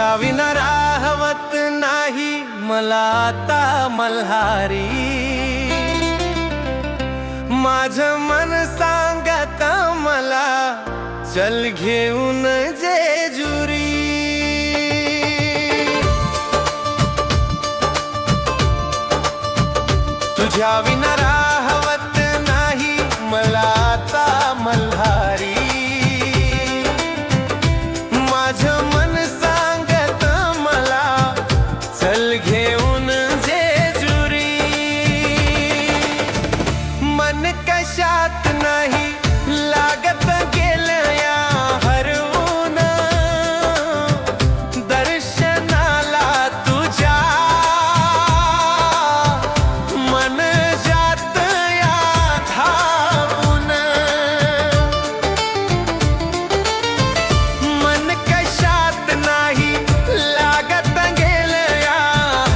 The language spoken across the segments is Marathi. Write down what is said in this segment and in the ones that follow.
तुझ्या विना राहवत नाही मला आता मल्हारी। माझं मन सांगत मला चल घेऊन जेजुरी। तुझ्या विना राहवत नाही मला आता मल्हारी। माझं मन सांगत मला चल घेऊन जेजुरी। मन कशात नाही लागत गेलं या हरवून, दर्शनाला तुझ्या मन जात या धावून। मन कशात नाही लागत गेलं या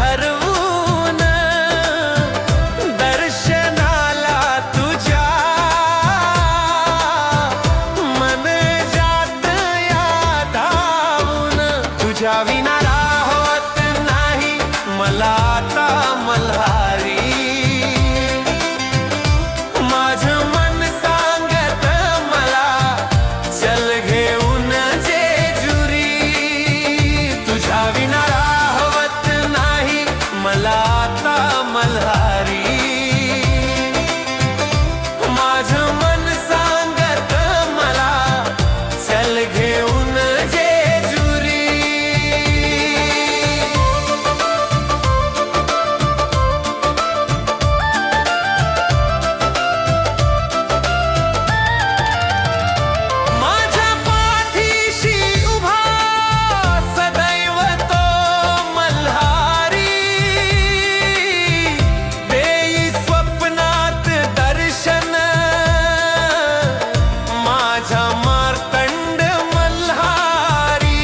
हरवून, दर्शनाला तुझ्या मन जात या धावून। तुझ्या विना राहत नाही मला आता मल्हारी। माझं मन सांगत मला चल घेऊन जेजुरी। तुझ्या विना राहवत नाही मला आता मल्हारी। माझं मन सांगत मला चल घेऊन जेजुरी। माझ्या पाठीशी उभा सदैव तो मल्हारी। देई स्वप्नात दर्शन माझा मार्तंड मल्हारी।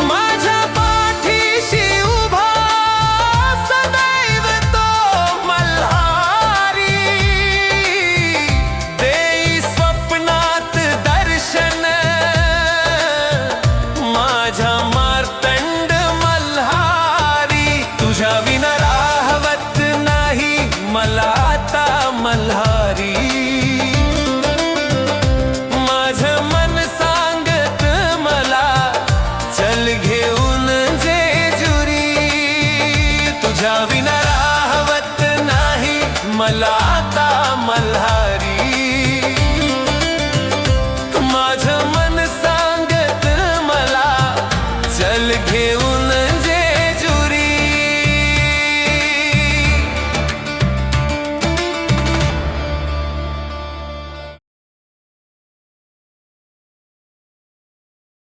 माझ्या पाठीशी उभा सदैव तो मल्हारी। देई स्वप्नात दर्शन माझा मार्तंड मल्हारी। तुझ्या विना राहवत नाही मला आता मल्हारी। माझं मन सांगत मला चल घेऊन जेजुरी। तुझ्या विना राहवत नाही मला आता मल्हारी।